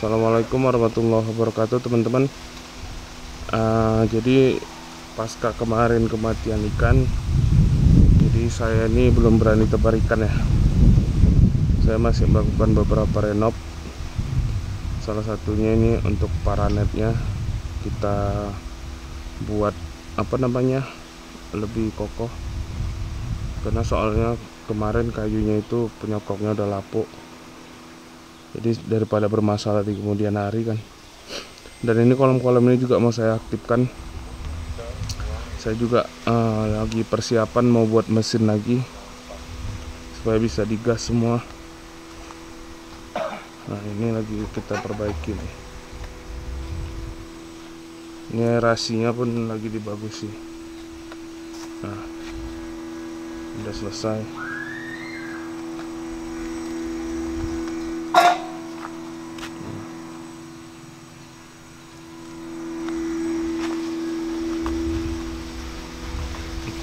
Assalamualaikum warahmatullahi wabarakatuh, teman-teman. Jadi pasca kemarin kematian ikan, jadi saya ini belum berani tebar ikan ya. Saya masih melakukan beberapa renov. Salah satunya ini untuk paranetnya kita buat lebih kokoh, karena soalnya kemarin kayunya itu penyokongnya udah lapuk. Jadi daripada bermasalah di kemudian hari kan. Dan ini kolam-kolam ini juga mau saya aktifkan. Saya juga lagi persiapan mau buat mesin lagi supaya bisa digas semua. Nah, ini lagi kita perbaiki nih. Ini aerasinya pun lagi dibagusi. Nah, udah selesai.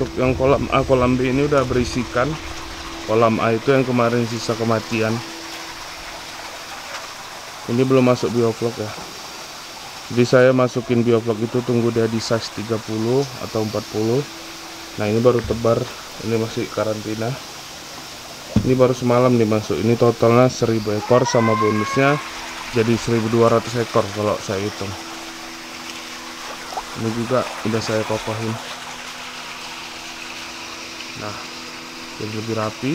Untuk yang kolam A, kolam B ini udah berisikan. Kolam A itu yang kemarin sisa kematian. Ini belum masuk bioflok ya. Jadi saya masukin bioflok itu tunggu dia di size 30 atau 40. Nah, ini baru tebar. Ini masih karantina. Ini baru semalam dimasuk. Ini totalnya 1000 ekor sama bonusnya jadi 1200 ekor kalau saya hitung. Ini juga udah saya kokohin. Nah, jadi lebih rapi.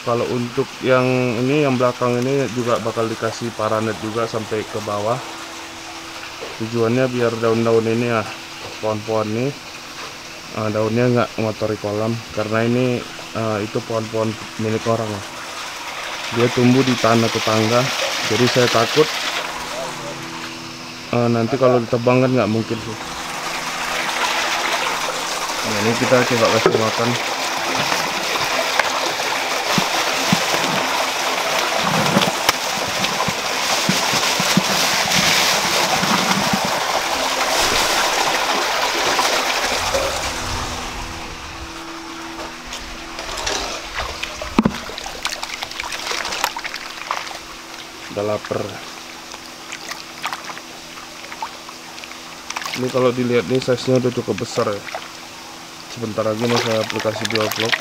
Kalau untuk yang ini, yang belakang ini juga bakal dikasih paranet juga sampai ke bawah. Tujuannya biar daun-daun ini ya, pohon-pohon ini daunnya nggak ngotori kolam, karena ini itu pohon-pohon milik orang ya. Dia tumbuh di tanah tetangga, jadi saya takut nanti kalau ditebang kan nggak mungkin sih. Nah, ini kita coba kasih makan. Udah lapar. Ini kalau dilihat nih size-nya udah cukup besar ya. Sebentar lagi mau saya aplikasi bioflok.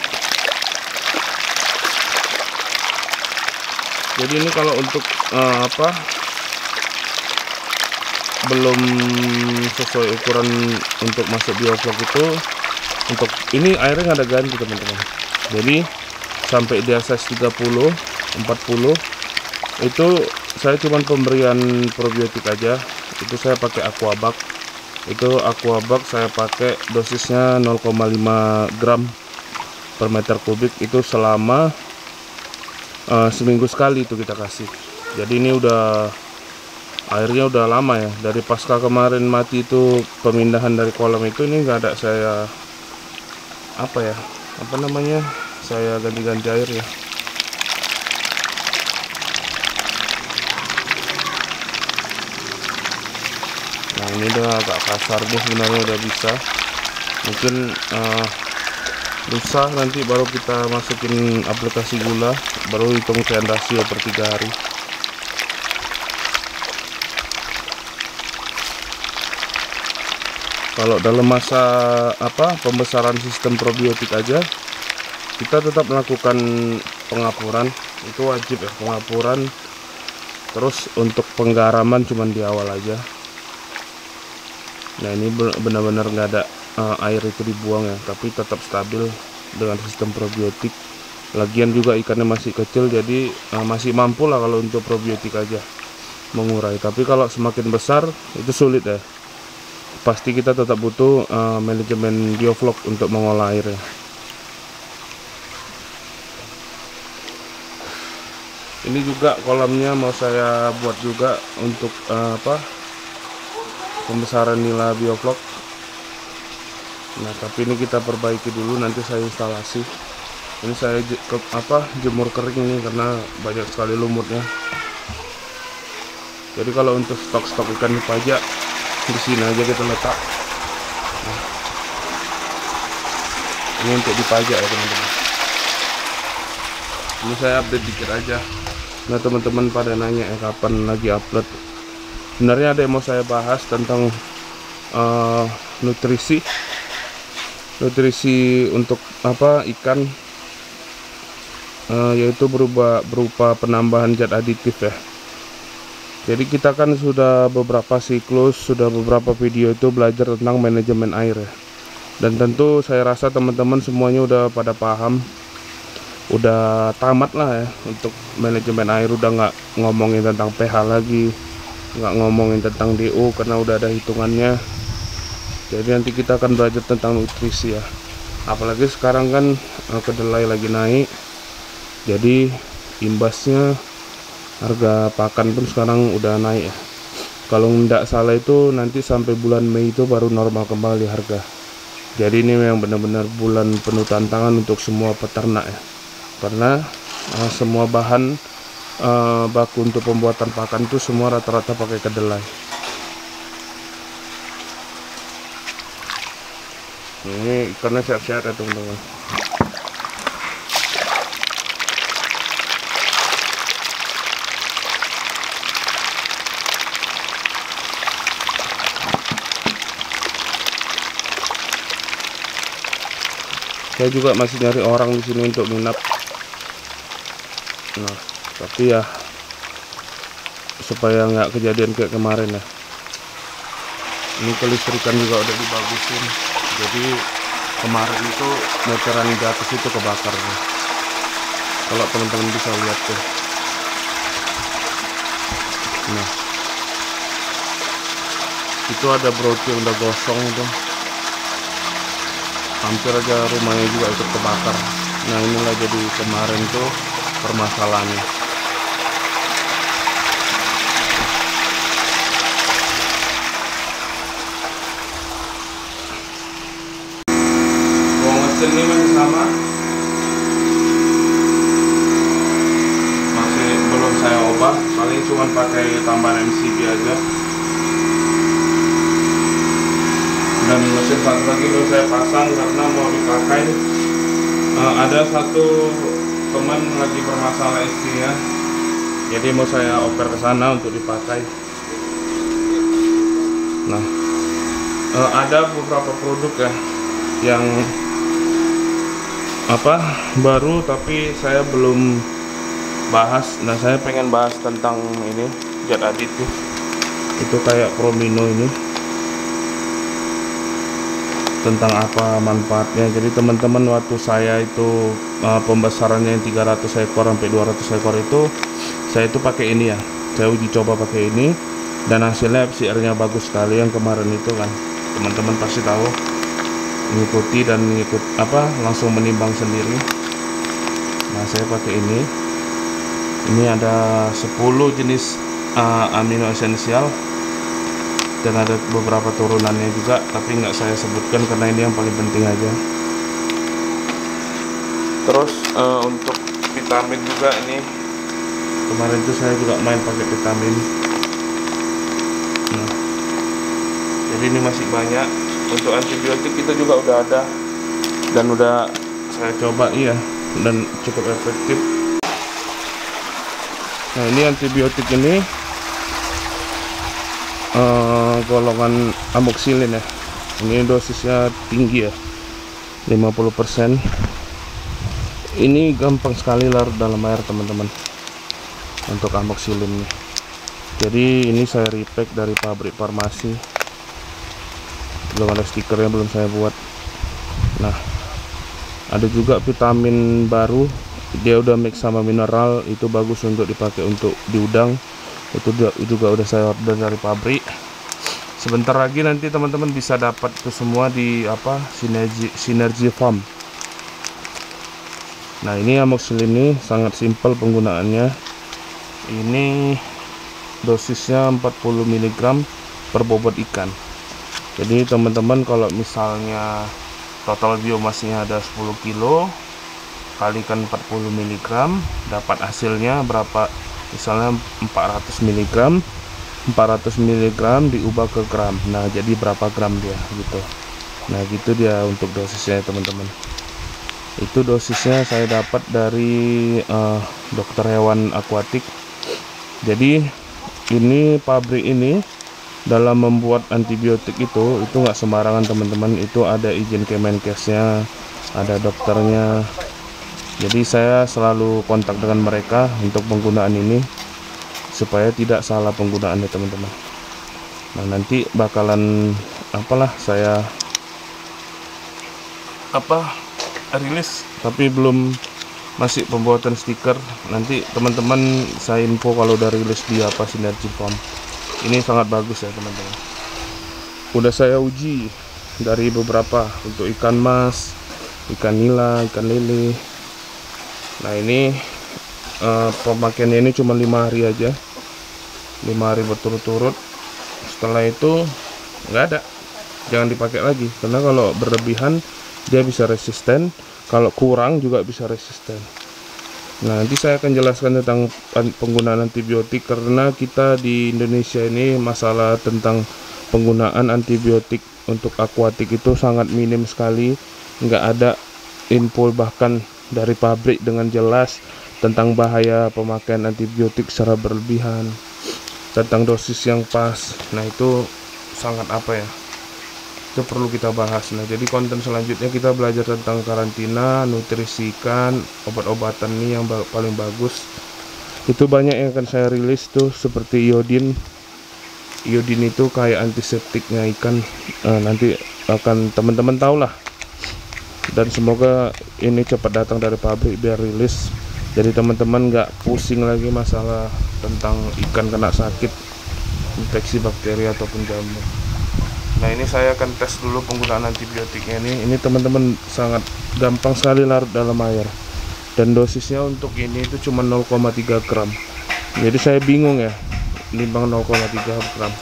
Jadi ini kalau untuk belum sesuai ukuran untuk masuk bioflok itu, untuk ini airnya nggak ada ganti teman-teman. Jadi sampai dia size 30, 40 itu saya cuman pemberian probiotik aja. Itu saya pakai Aquabak. Itu Aquabak saya pakai dosisnya 0,5 gram per meter kubik. Itu selama seminggu sekali itu kita kasih. Jadi ini udah airnya udah lama ya, dari pasca kemarin mati itu, pemindahan dari kolam itu. Ini nggak ada saya saya ganti-ganti air ya. Nah, ini udah agak kasar deh sebenarnya, udah bisa. Mungkin lusa nanti baru kita masukin aplikasi gula, baru hitung CN rasio per 3 hari. Kalau dalam masa pembesaran sistem probiotik aja, kita tetap melakukan pengapuran, itu wajib ya, pengapuran. Terus untuk penggaraman cuman di awal aja. Nah, ini benar-benar nggak ada air itu dibuang ya, tapi tetap stabil dengan sistem probiotik. Lagian juga ikannya masih kecil, jadi masih mampu lah kalau untuk probiotik aja mengurai. Tapi kalau semakin besar itu sulit ya. Pasti kita tetap butuh manajemen bioflok untuk mengolah airnya. Ini juga kolamnya mau saya buat juga untuk pembesaran nila bioflok. Nah, tapi ini kita perbaiki dulu, nanti saya instalasi. Ini saya jemur kering ini karena banyak sekali lumutnya. Jadi kalau untuk stok-stok ikan pajak di sini aja kita letak. Nah, ini untuk dipajak ya teman-teman. Ini saya update dikit aja. Nah teman-teman pada nanya ya kapan lagi upload. Sebenarnya ada yang mau saya bahas tentang nutrisi untuk ikan, yaitu berupa penambahan zat aditif ya. Jadi kita kan sudah beberapa siklus, sudah beberapa video itu belajar tentang manajemen air ya. Dan tentu saya rasa teman-teman semuanya udah pada paham, udah tamat lah ya untuk manajemen air, udah nggak ngomongin tentang pH lagi, nggak ngomongin tentang DO karena udah ada hitungannya. Jadi nanti kita akan belajar tentang nutrisi ya. Apalagi sekarang kan kedelai lagi naik, jadi imbasnya harga pakan pun sekarang udah naik ya. Kalau nggak salah itu nanti sampai bulan Mei itu baru normal kembali harga. Jadi ini memang benar-benar bulan penuh tantangan untuk semua peternak ya, karena semua bahan baku untuk pembuatan pakan itu semua rata-rata pakai kedelai. Ini ikannya sehat-sehat ya teman-teman. Saya juga masih nyari orang di sini untuk nginap. Nah, tapi ya supaya nggak kejadian kayak kemarin ya. Ini kelistrikan juga udah dibagusin. Jadi kemarin itu meteran di atas itu kebakar nih. Kalau teman-teman bisa lihat tuh. Nah, itu ada broti yang udah gosong tuh. Hampir aja rumahnya juga ikut kebakar. Nah inilah jadi kemarin tuh permasalahannya. Ruang mesin ini masih sama, masih belum saya ubah, paling cuma pakai tambahan MCB aja. Dan mesin satu lagi belum saya pasang karena mau dipakai. Ada satu teman lagi bermasalah istrinya, jadi mau saya oper ke sana untuk dipakai. Nah, ada beberapa produk ya yang baru tapi saya belum bahas. Nah, saya pengen bahas tentang ini zat aditif. Itu kayak Promino ini, tentang apa manfaatnya. Jadi teman-teman, waktu saya itu pembesarannya yang 300 ekor sampai 200 ekor itu saya itu pakai ini ya, saya uji coba pakai ini dan hasilnya FCR-nya bagus sekali. Yang kemarin itu kan teman-teman pasti tahu, mengikuti dan langsung menimbang sendiri. Nah saya pakai ini ada 10 jenis amino esensial dan ada beberapa turunannya juga, tapi nggak saya sebutkan karena ini yang paling penting aja. Terus untuk vitamin juga ini, kemarin itu saya juga main pakai vitamin. Nah, jadi ini masih banyak. Untuk antibiotik itu juga udah ada dan udah saya coba dan cukup efektif. Nah ini antibiotik ini golongan amoxicillin ya. Ini dosisnya tinggi ya, 50%. Ini gampang sekali larut dalam air teman-teman untuk amoxicillin nih. Jadi ini saya repack dari pabrik farmasi, belum ada stikernya, belum saya buat. Nah ada juga vitamin baru, dia udah mix sama mineral, itu bagus untuk dipakai untuk di udang. Itu juga udah saya order dari pabrik. Sebentar lagi nanti teman-teman bisa dapat itu semua di Synergy Farm. Nah ini amoxicillin ini sangat simpel penggunaannya. Ini dosisnya 40 mg per bobot ikan. Jadi teman-teman kalau misalnya total biomasnya ada 10 kilo kalikan 40 mg, dapat hasilnya berapa? Misalnya 400 mg 400 mg diubah ke gram. Nah jadi berapa gram dia gitu. Nah gitu dia untuk dosisnya teman-teman. Itu dosisnya saya dapat dari dokter hewan akuatik. Jadi ini pabrik ini dalam membuat antibiotik itu nggak sembarangan teman-teman. Itu ada izin Kemenkesnya, ada dokternya. Jadi saya selalu kontak dengan mereka untuk penggunaan ini supaya tidak salah penggunaannya teman-teman. Nah nanti bakalan saya rilis, tapi masih pembuatan stiker. Nanti teman-teman saya info kalau udah rilis di Synergy Farm. Ini sangat bagus ya teman-teman. Udah saya uji dari beberapa untuk ikan mas, ikan nila, ikan lele. Nah ini pemakaiannya ini cuma 5 hari aja, 5 hari berturut-turut. Setelah itu nggak ada, jangan dipakai lagi, karena kalau berlebihan dia bisa resisten, kalau kurang juga bisa resisten. Nah nanti saya akan jelaskan tentang penggunaan antibiotik, karena kita di Indonesia ini masalah tentang penggunaan antibiotik untuk akuatik itu sangat minim sekali. Nggak ada info bahkan dari pabrik dengan jelas tentang bahaya pemakaian antibiotik secara berlebihan, tentang dosis yang pas. Nah itu sangat itu perlu kita bahas. Nah jadi konten selanjutnya kita belajar tentang karantina, nutrisi ikan, obat-obatan ini yang paling bagus. Itu banyak yang akan saya rilis tuh, seperti iodin. Iodin itu kayak antiseptiknya ikan. Nanti akan teman-teman tahu lah. Dan semoga ini cepat datang dari pabrik biar rilis, jadi teman-teman nggak pusing lagi masalah tentang ikan kena sakit, infeksi bakteri ataupun jamur. Nah ini saya akan tes dulu penggunaan antibiotiknya ini. Ini teman-teman sangat gampang sekali larut dalam air, dan dosisnya untuk ini itu cuma 0,3 gram. Jadi saya bingung ya, nimbang 0,3 gram.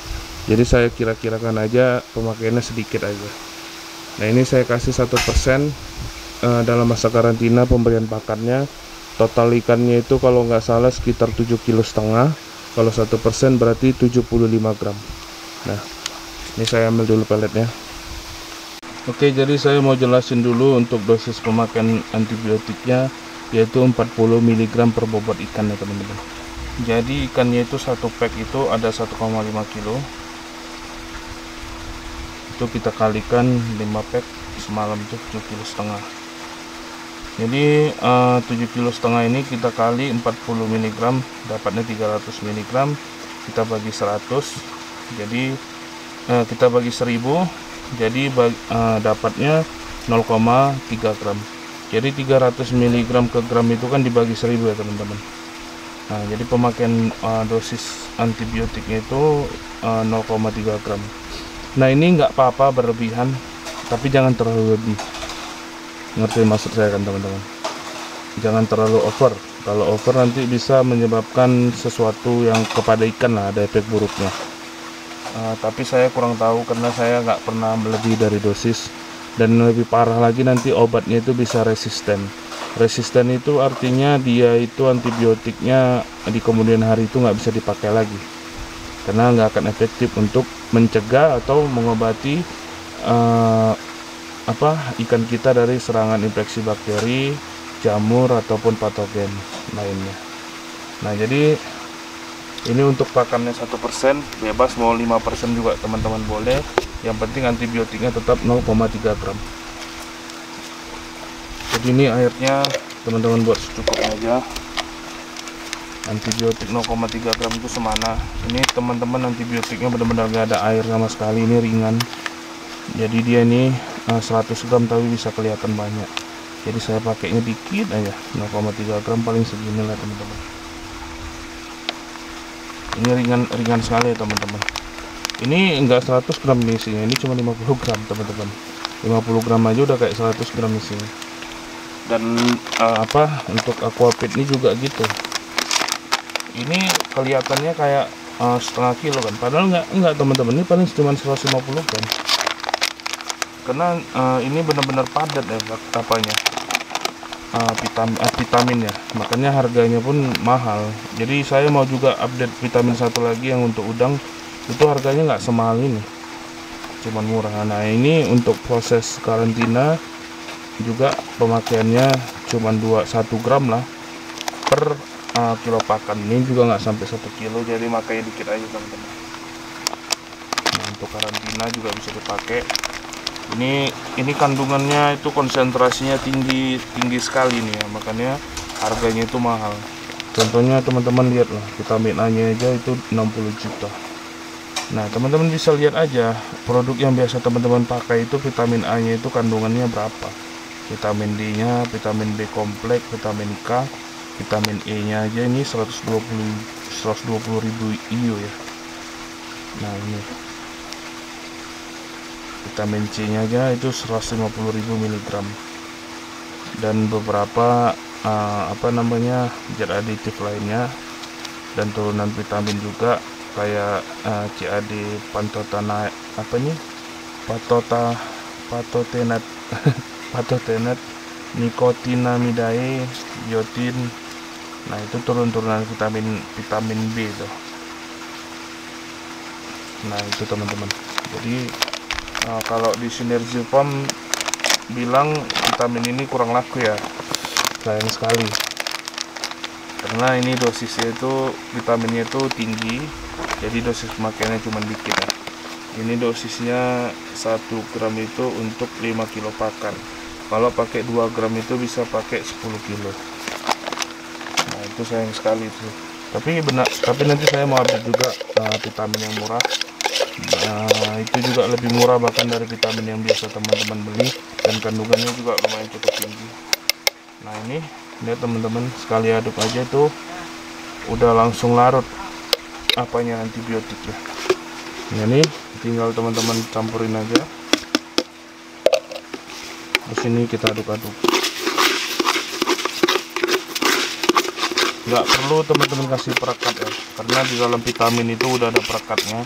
Jadi saya kira-kirakan aja pemakaiannya sedikit aja. Nah ini saya kasih 1% dalam masa karantina pemberian pakannya. Total ikannya itu kalau nggak salah sekitar 7,5 kg. Kalau 1% berarti 75 gram. Nah ini saya ambil dulu peletnya. Oke, jadi saya mau jelasin dulu untuk dosis pemakaian antibiotiknya, yaitu 40 mg per bobot ikan ya teman-teman. Jadi ikannya itu satu pack itu ada 1,5 kg. Itu kita kalikan 5 pack semalam itu 7,5 kg. Jadi 7,5 kg ini kita kali 40 mg dapatnya 300 mg, kita bagi 100, jadi kita bagi 1000, jadi dapatnya 0,3 gram. Jadi 300 mg ke gram itu kan dibagi 1000 ya teman-teman. Nah jadi pemakaian dosis antibiotiknya itu 0,3 gram. Nah ini nggak apa-apa berlebihan, tapi jangan terlalu lebih. Ngerti maksud saya kan teman-teman? Jangan terlalu over. Kalau over nanti bisa menyebabkan sesuatu yang kepada ikan lah, ada efek buruknya. Tapi saya kurang tahu karena saya nggak pernah melebihi dari dosis. Dan lebih parah lagi nanti obatnya itu bisa resisten. Resisten itu artinya dia itu antibiotiknya di kemudian hari itu nggak bisa dipakai lagi, karena nggak akan efektif untuk mencegah atau mengobati ikan kita dari serangan infeksi bakteri, jamur ataupun patogen lainnya. Nah jadi ini untuk pakannya 1%, bebas mau 5% juga teman-teman boleh, yang penting antibiotiknya tetap 0,3 gram. Jadi ini airnya teman-teman buat secukupnya aja. Antibiotik 0,3 gram itu semana. Ini teman-teman antibiotiknya benar-benar gak ada air sama sekali, ini ringan. Jadi dia ini 100 gram tapi bisa kelihatan banyak. Jadi saya pakainya dikit aja, 0,3 gram paling segini lah teman-teman. Ini ringan sekali ya teman-teman. Ini enggak 100 gram isinya, ini cuma 50 gram teman-teman. 50 gram aja udah kayak 100 gram isinya. Dan untuk aquafit ini juga gitu. Ini kelihatannya kayak setengah kilo kan, padahal enggak teman-teman, ini paling cuma 150 gram. Karena ini benar-benar padat ya vitaminnya, makanya harganya pun mahal. Jadi saya mau juga update vitamin satu lagi yang untuk udang, itu harganya nggak semahal ini, cuman murah. Nah ini untuk proses karantina juga pemakaiannya cuma 1 gram lah per kilo pakan. Ini juga nggak sampai 1 kilo, jadi makanya dikit aja teman-teman. Nah, untuk karantina juga bisa dipakai. Ini kandungannya itu konsentrasinya tinggi sekali nih ya, makanya harganya itu mahal. Contohnya teman-teman lihatlah, vitamin A nya aja itu 60 juta. Nah, teman-teman bisa lihat aja produk yang biasa teman-teman pakai itu vitamin A nya itu kandungannya berapa. Vitamin D nya, vitamin B kompleks, vitamin K, vitamin E nya aja ini 120.000 IU ya. Nah, ini vitamin C nya aja itu 150.000 mg, dan beberapa zat aditif lainnya dan turunan vitamin juga kayak CAD patotenat, nikotinamidae, biotin. Nah, itu turunan vitamin B tuh. Nah, itu teman-teman. Jadi kalau di Synergy Farm bilang vitamin ini kurang laku ya, sayang sekali, karena ini dosisnya itu vitaminnya itu tinggi, jadi dosis pemakaiannya cuma dikit ya. Ini dosisnya 1 gram itu untuk 5 kilo pakan. Kalau pakai 2 gram itu bisa pakai 10 kilo. Nah, itu sayang sekali tuh. Tapi nanti saya mau update juga vitamin yang murah. Itu juga lebih murah bahkan dari vitamin yang biasa teman-teman beli, dan kandungannya juga lumayan cukup tinggi. Nah, ini lihat teman-teman, sekali aduk aja tuh udah langsung larut antibiotiknya. Nah, ini tinggal teman-teman campurin aja. Terus ini kita aduk-aduk. Nggak perlu teman-teman kasih perekat ya, karena di dalam vitamin itu udah ada perekatnya.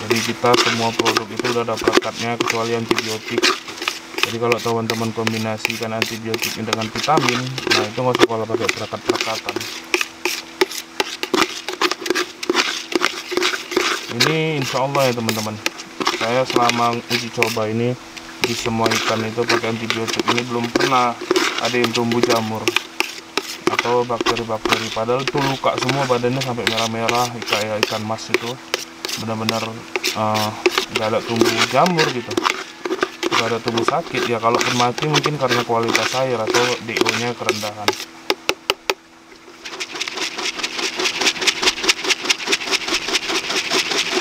Jadi kita semua produk itu udah ada perekatnya kecuali antibiotik. Jadi kalau teman-teman kombinasikan antibiotik dengan vitamin, nah itu nggak usah kalau pakai perekat-perekatan. Ini insya Allah ya teman-teman, saya selama uji coba ini di semua ikan itu pakai antibiotik ini belum pernah ada yang tumbuh jamur atau bakteri-bakteri. Padahal itu luka semua badannya sampai merah-merah, kayak ikan mas itu benar-benar nggak ada tumbuh jamur gitu, nggak ada tumbuh sakit ya. Kalaupun mati mungkin karena kualitas air atau DO nya kerendahan.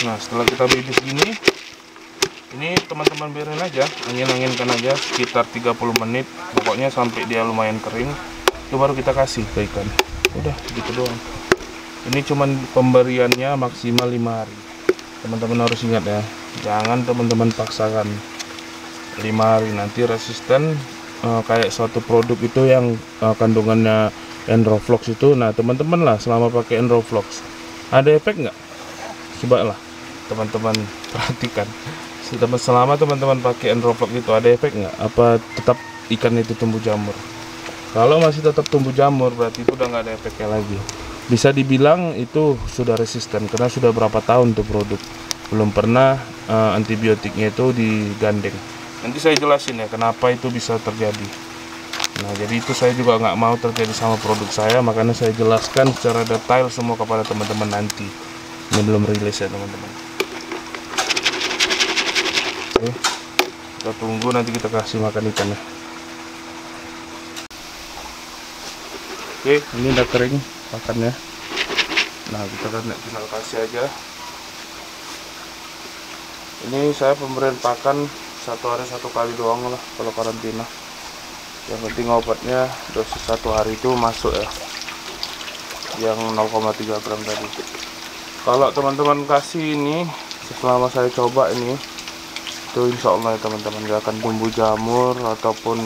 Nah, setelah kita bibis gini, ini teman-teman biarin aja, angin-anginkan aja sekitar 30 menit, pokoknya sampai dia lumayan kering, itu baru kita kasih ke ikan. Udah gitu doang. Ini cuman pemberiannya maksimal 5 hari. Teman-teman harus ingat ya, jangan teman-teman paksakan 5 hari, nanti resisten kayak suatu produk itu yang kandungannya Enroflox itu. Nah, teman-teman lah selama pakai Enroflox ada efek nggak? Coba lah teman-teman perhatikan, selama teman-teman pakai Enroflox itu ada efek nggak? Apa tetap ikan itu tumbuh jamur? Kalau masih tetap tumbuh jamur, berarti itu udah nggak ada efeknya lagi. Bisa dibilang itu sudah resisten, karena sudah berapa tahun tuh produk belum pernah antibiotiknya itu digandeng. Nanti saya jelasin ya kenapa itu bisa terjadi. Nah, jadi itu saya juga nggak mau terjadi sama produk saya, makanya saya jelaskan secara detail semua kepada teman-teman nanti. Ini belum rilis ya teman-teman. Oke, kita tunggu, nanti kita kasih makan ikannya. Oke, ini udah kering pakannya. Nah, kita kan tinggal kasih aja. Ini saya pemberian pakan 1 hari 1 kali doang lah kalau karantina. Yang penting obatnya dosis 1 hari itu masuk ya, yang 0,3 gram tadi. Kalau teman-teman kasih ini selama saya coba ini, itu insya Allah ya teman-teman gak akan tumbuh jamur ataupun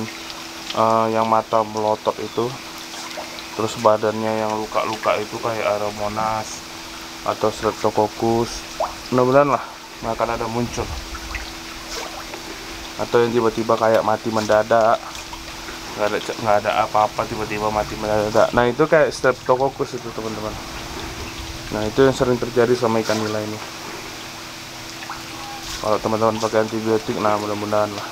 yang mata melotot itu, terus badannya yang luka-luka itu kayak Aeromonas atau Streptococcus, mudah-mudahan lah nggak akan ada muncul. Atau yang tiba-tiba kayak mati mendadak, nggak ada apa-apa tiba-tiba mati mendadak. Nah, itu kayak Streptococcus itu teman-teman. Nah, itu yang sering terjadi sama ikan nila ini. Kalau teman-teman pakai antibiotik, nah mudah-mudahan lah.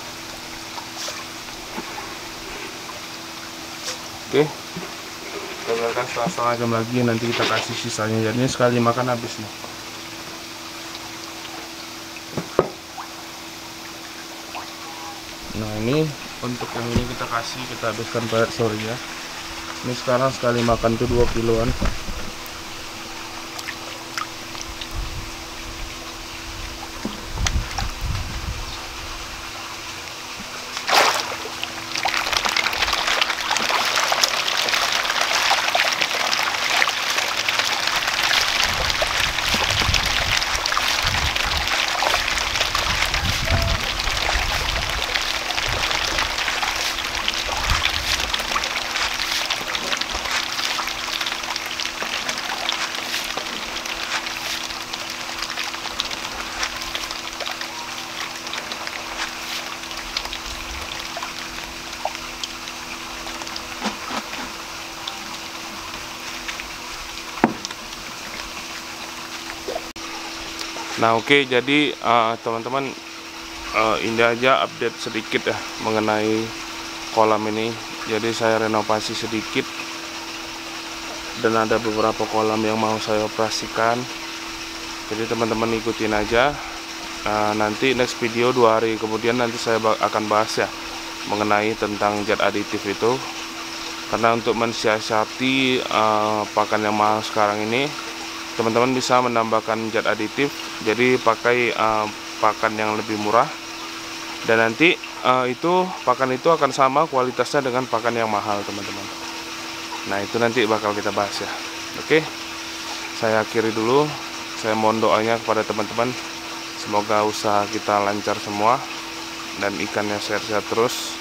Oke, kita biarkan setengah jam lagi, nanti kita kasih sisanya. Jadi sekali makan habis nih. Nah ini untuk yang ini kita kasih, kita habiskan sorry ya. Ini sekarang sekali makan tuh 2 kiloan. Nah oke, jadi teman-teman, ini aja update sedikit ya mengenai kolam ini. Jadi saya renovasi sedikit dan ada beberapa kolam yang mau saya operasikan. Jadi teman-teman ikutin aja. Nanti next video 2 hari kemudian nanti saya akan bahas ya mengenai tentang zat aditif itu. Karena untuk mensiasati pakan yang mahal sekarang ini, teman-teman bisa menambahkan zat aditif. Jadi pakai pakan yang lebih murah, dan nanti pakan itu akan sama kualitasnya dengan pakan yang mahal, teman-teman. Nah itu nanti bakal kita bahas ya. Oke, saya akhiri dulu. Saya mohon doanya kepada teman-teman, semoga usaha kita lancar semua dan ikannya sehat-sehat terus.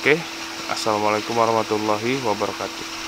Oke, assalamualaikum warahmatullahi wabarakatuh.